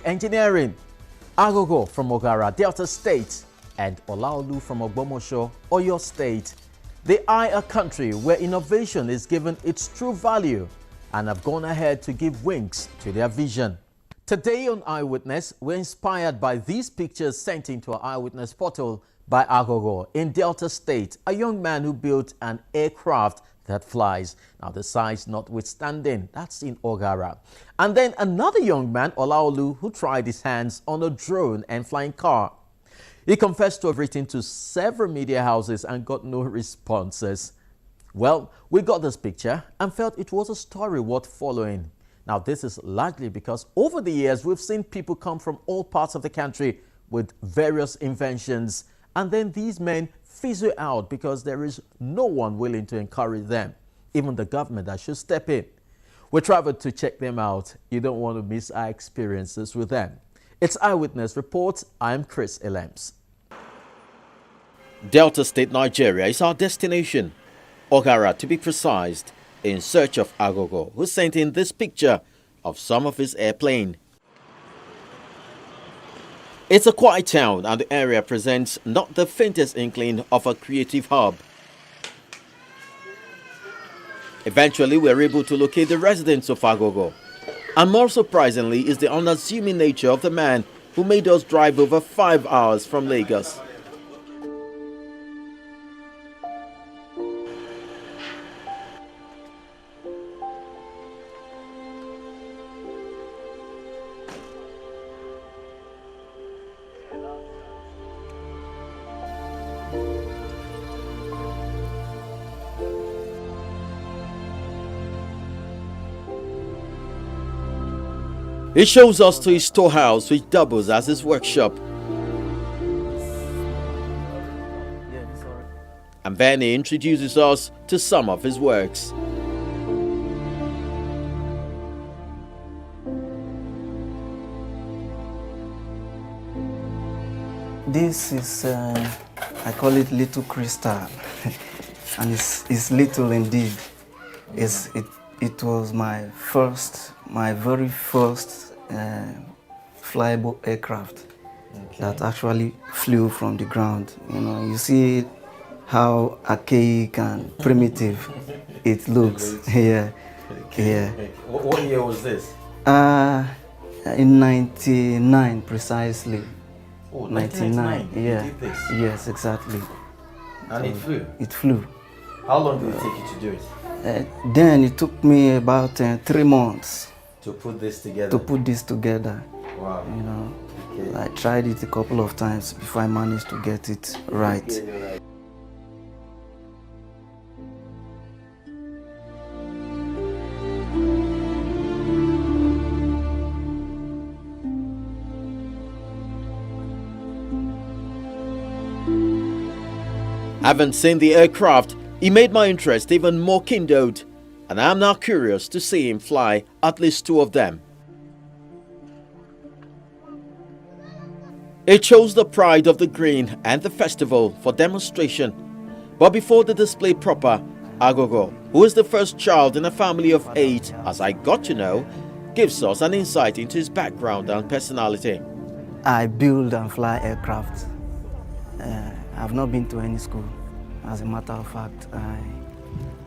Engineering, Agogo from Ogara, Delta State, and Olaolu from Ogbomosho, Oyo State. They are a country where innovation is given its true value and have gone ahead to give wings to their vision. Today on Eyewitness, we're inspired by these pictures sent into our Eyewitness portal by Agogo in Delta State, a young man who built an aircraft that flies. Now, the size notwithstanding, that's in Ogara. And then another young man, Olaolu, who tried his hands on a drone and flying car. He confessed to have written to several media houses and got no responses. Well, we got this picture and felt it was a story worth following. Now, this is largely because over the years, we've seen people come from all parts of the country with various inventions, and then these men fizzle out because there is no one willing to encourage them, even the government that should step in. We traveled to check them out. You don't want to miss our experiences with them. It's Eyewitness Reports. I'm Chris Elems. Delta State, Nigeria is our destination. Ogara, to be precise, in search of Agogo, who sent in this picture of some of his airplane. It's a quiet town and the area presents not the faintest inkling of a creative hub. Eventually, we are able to locate the residents of Agogo. And more surprisingly is the unassuming nature of the man who made us drive over 5 hours from Lagos. He shows us to his storehouse, which doubles as his workshop. And then he introduces us to some of his works. This is, I call it little crystal, and it's little indeed. It was my very first flyable aircraft that actually flew from the ground. You know, you see how archaic and primitive it looks. Yeah, yeah. What year was this? In '99 precisely. Oh, 1999. Yeah. You did this? Yes, exactly. And it flew? It flew. How long did it take you to do it? Then it took me about 3 months to put this together. Wow. You know, okay. I tried it a couple of times before I managed to get it right. Okay, Having seen the aircraft, he made my interest even more kindled, and I am now curious to see him fly at least 2 of them. It shows the pride of the green and the festival for demonstration. But before the display proper, Agogo, who is the first child in a family of 8, as I got to know, gives us an insight into his background and personality. I build and fly aircraft. I've not been to any school. As a matter of fact,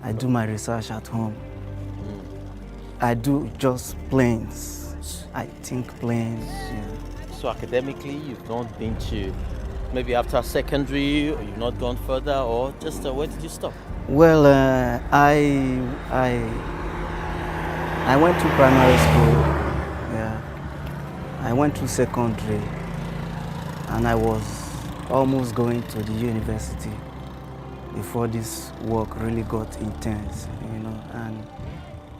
I do my research at home. I do just planes. I think planes. Yeah. So academically, you've not been to, maybe after secondary, or you've not gone further, or just where did you stop? Well, I went to primary school. Yeah. I went to secondary, and I was almost going to the university before this work really got intense, you know. And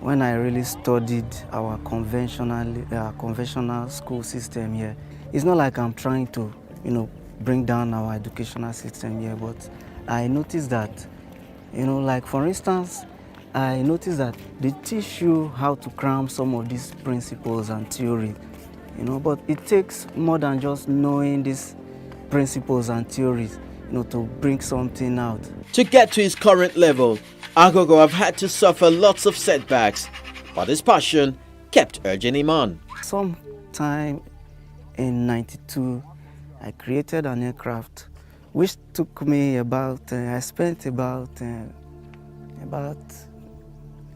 when I really studied our conventional school system here, it's not like I'm trying to, you know, bring down our educational system here, but I noticed that, you know, like for instance, I noticed that they teach you how to cram some of these principles and theory, you know, but it takes more than just knowing these principles and theories, you know, to bring something out. To get to his current level, Agogo have had to suffer lots of setbacks, but his passion kept urging him on. Sometime in '92, I created an aircraft, which took me about, I spent about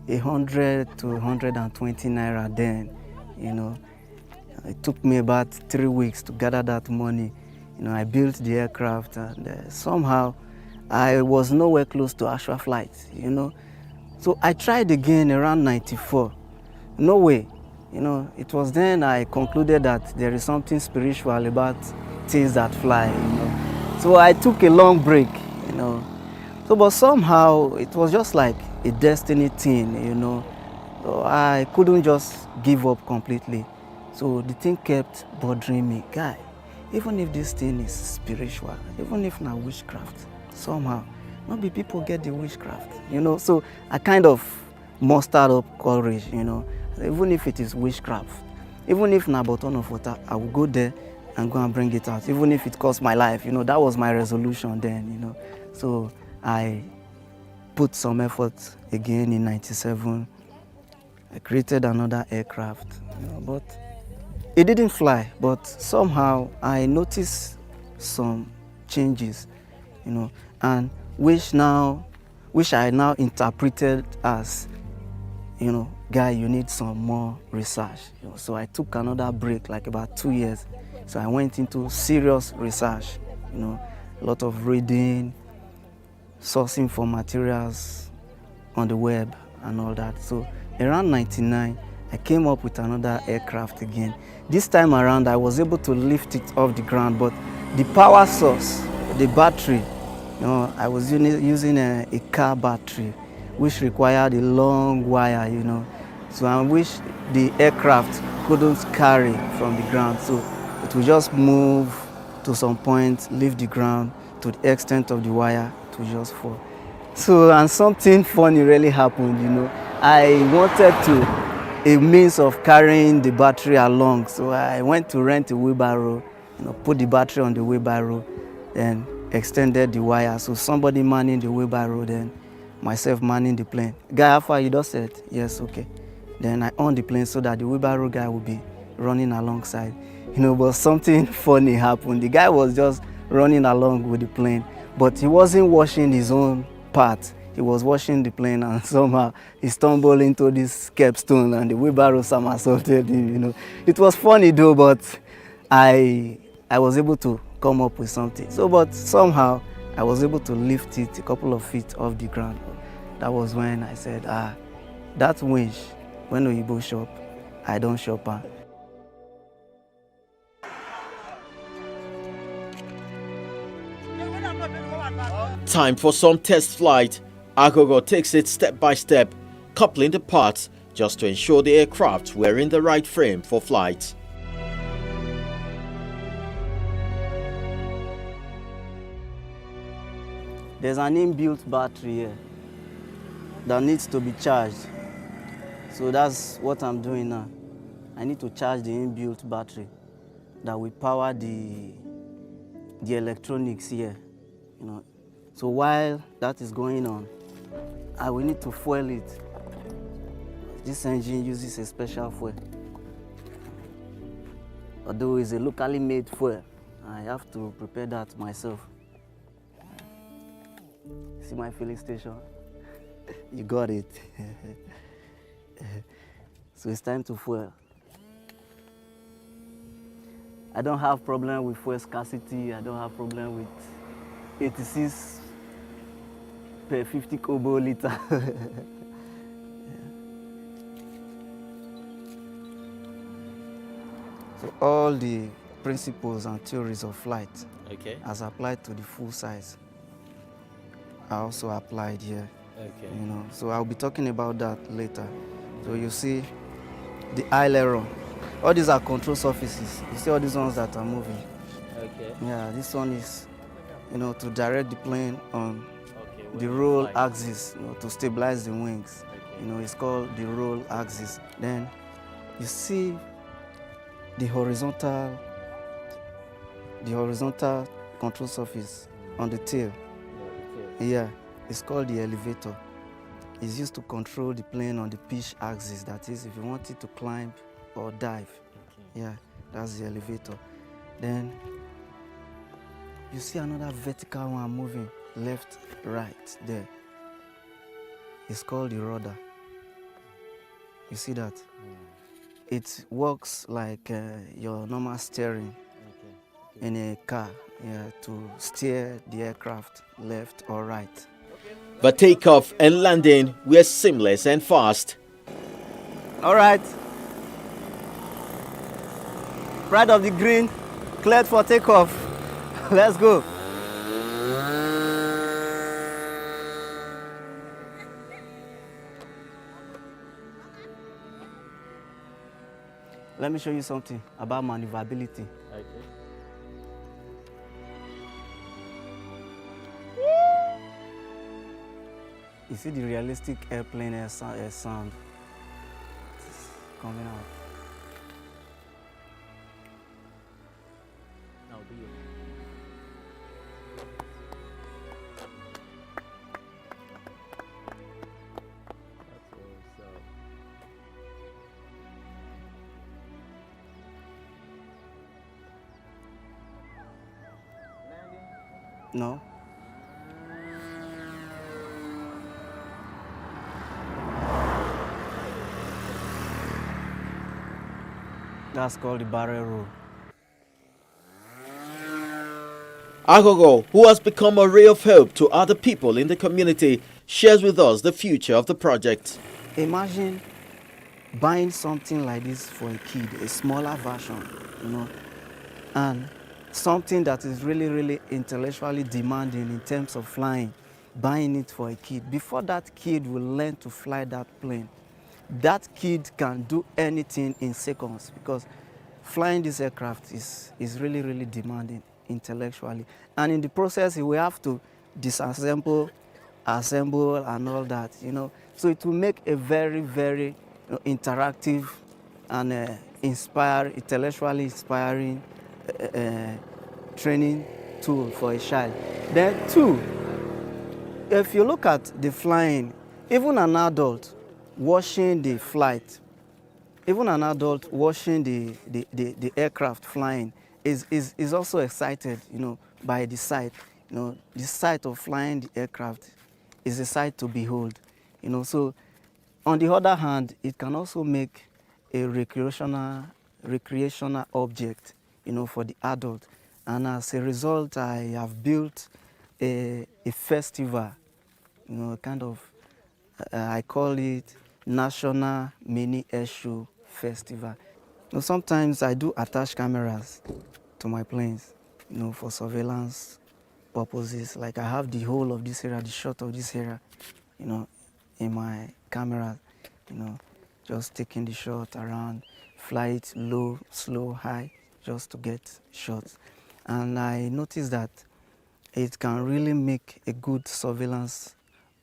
100 to 120 naira then, you know. It took me about 3 weeks to gather that money. You know, I built the aircraft, and somehow I was nowhere close to actual flight, you know. So I tried again around '94. No way. You know, it was then I concluded that there is something spiritual about things that fly, you know. So I took a long break, you know. So, but somehow it was just like a destiny thing, you know. So I couldn't just give up completely. So the thing kept bothering me. Guy, even if this thing is spiritual, even if not witchcraft, somehow, maybe people get the witchcraft, you know. So I kind of mustered up courage, you know. Even if it is witchcraft, even if na bottle of water, I will go there and go and bring it out, even if it costs my life, you know. That was my resolution then, you know. So I put some effort again in '97. I created another aircraft, you know, but it didn't fly. But somehow I noticed some changes, you know, and which I now interpreted as, you know, guy, you need some more research. You know, so I took another break, like about 2 years. So I went into serious research, you know, a lot of reading, sourcing for materials on the web and all that. So around '99, I came up with another aircraft again. This time around, I was able to lift it off the ground, but the power source, the battery, you know, I was using a car battery, which required a long wire, you know. So I wish the aircraft couldn't carry from the ground. So it will just move to some point, leave the ground to the extent of the wire, to just fall. So, and something funny really happened, you know. I wanted a means of carrying the battery along. So I went to rent a wheelbarrow, you know, put the battery on the wheelbarrow, then extended the wire. So somebody manning the wheelbarrow, then myself manning the plane. Guy, how far? You just said, yes, okay. Then I on the plane so that the wheelbarrow guy will be running alongside. You know, but something funny happened. The guy was just running along with the plane, but he wasn't washing his own part. He was washing the plane, and somehow he stumbled into this capstone and the wheelbarrow somersaulted him, you know. It was funny though, but I was able to come up with something. So, but somehow I was able to lift it a couple of feet off the ground. That was when I said, that winch, when Oyibo shop, I don't shop her. Time for some test flight. Agogo takes it step by step, coupling the parts just to ensure the aircraft were in the right frame for flight. There's an inbuilt battery here that needs to be charged. So that's what I'm doing now. I need to charge the inbuilt battery that will power the electronics here, you know. So while that is going on, I will need to fuel it. This engine uses a special fuel. Although it's a locally made fuel, I have to prepare that myself. See my filling station? You got it. So it's time to fuel. I don't have problem with fuel scarcity. I don't have problem with 86 per 50 kobo liter. So all the principles and theories of flight, Okay. as applied to the full size, are also applied here. Okay. You know, so I'll be talking about that later. So you see the aileron. All these are control surfaces. You see all these ones that are moving. Okay. Yeah, this one is, you know, to direct the plane on Okay. the roll axis, you know, to stabilize the wings. Okay. You know, it's called the roll axis. Then you see the horizontal control surface on the tail. Yeah, it's called the elevator. It's used to control the plane on the pitch axis. That is, if you want it to climb or dive. Okay. Yeah, That's the elevator. Then you see another vertical one moving left, right there. It's called the rudder. You see that? It works like your normal steering in a car, to steer the aircraft left or right. The takeoff and landing were seamless and fast. All right. Right of the green, cleared for takeoff. Let's go. Let me show you something about maneuverability. Okay. You see the realistic airplane air sound it's coming out. Now do you? That's awesome. No? That's called the barrel roll. Agogo, who has become a ray of hope to other people in the community, shares with us the future of the project. Imagine buying something like this for a kid, a smaller version, and something that is really, really intellectually demanding in terms of flying, buying it for a kid. Before that kid will learn to fly that plane, that kid can do anything in seconds, because flying this aircraft is really, really demanding intellectually. And in the process, he will have to disassemble, assemble, and all that, So it will make a very, very interactive and intellectually inspiring training tool for a child. Then two, if you look at the flying, even an adult watching the flight, even an adult watching the aircraft flying is also excited, by the sight. The sight of flying the aircraft is a sight to behold, So on the other hand, it can also make a recreational object, for the adult. And as a result, I have built a festival, kind of, I call it National Mini Air Show Festival. Sometimes I do attach cameras to my planes, for surveillance purposes. Like I have the whole of this area, the shot of this area, in my camera, just taking the shot around, fly it low, slow, high, just to get shots. And I noticed that it can really make a good surveillance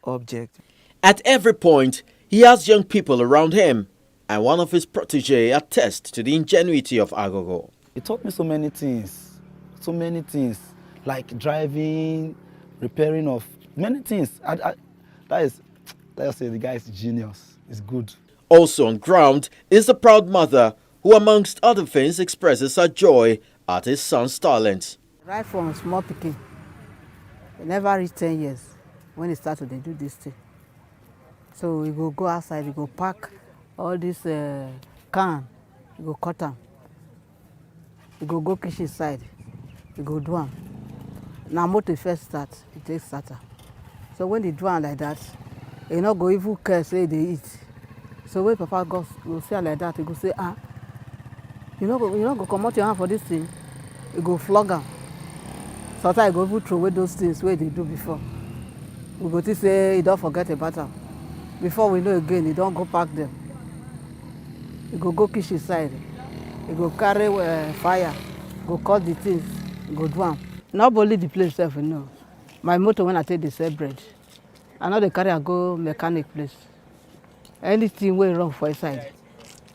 object. At every point, he has young people around him, and one of his protege attests to the ingenuity of Agogo. It taught me so many things, like driving, repairing of many things. Let's say the guy is genius, he's good. Also on ground is the proud mother who, amongst other things, expresses her joy at his son's talent. Right from small picking, he never reached 10 years when he started to do this thing. So we go outside, we go pack all this can, we go cut them. We go kitchen side, we go do them. Now motor first start, it takes starter. So when they do them like that, you not go even care say they eat. So when Papa go say like that, he go say, you know go come out your hand for this thing, you go flog them. Sometimes I go even throw away those things where they do before. We go to say, you don't forget about them. Before we know again, you don't go pack them. You go kitchen side. You go carry fire. Go cut the things. You go do them. Not only the place itself, My motor when I take the sell bread, I know they carry and go mechanic place. Anything way wrong for inside.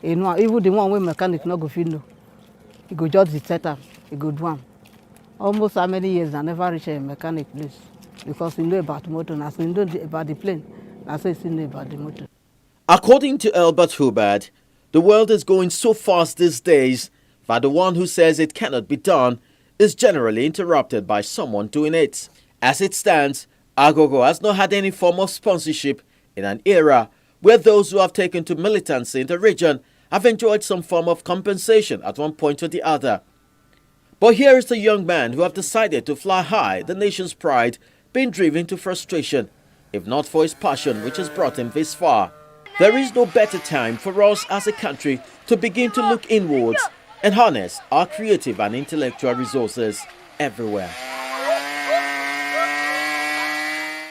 Even the one where mechanic not go fit know. You go just detect them. You go do them. Almost how many years I never reach a mechanic place because we know about motor, and we know about the plane. I say we know about the motor. According to Albert Hubbard, the world is going so fast these days, But the one who says it cannot be done is generally interrupted by someone doing it. As it stands, Agogo has not had any form of sponsorship in an era where those who have taken to militancy in the region have enjoyed some form of compensation at one point or the other. But here is the young man who have decided to fly high, the nation's pride, being driven to frustration, if not for his passion which has brought him this far. There is no better time for us as a country to begin to look inwards and harness our creative and intellectual resources everywhere.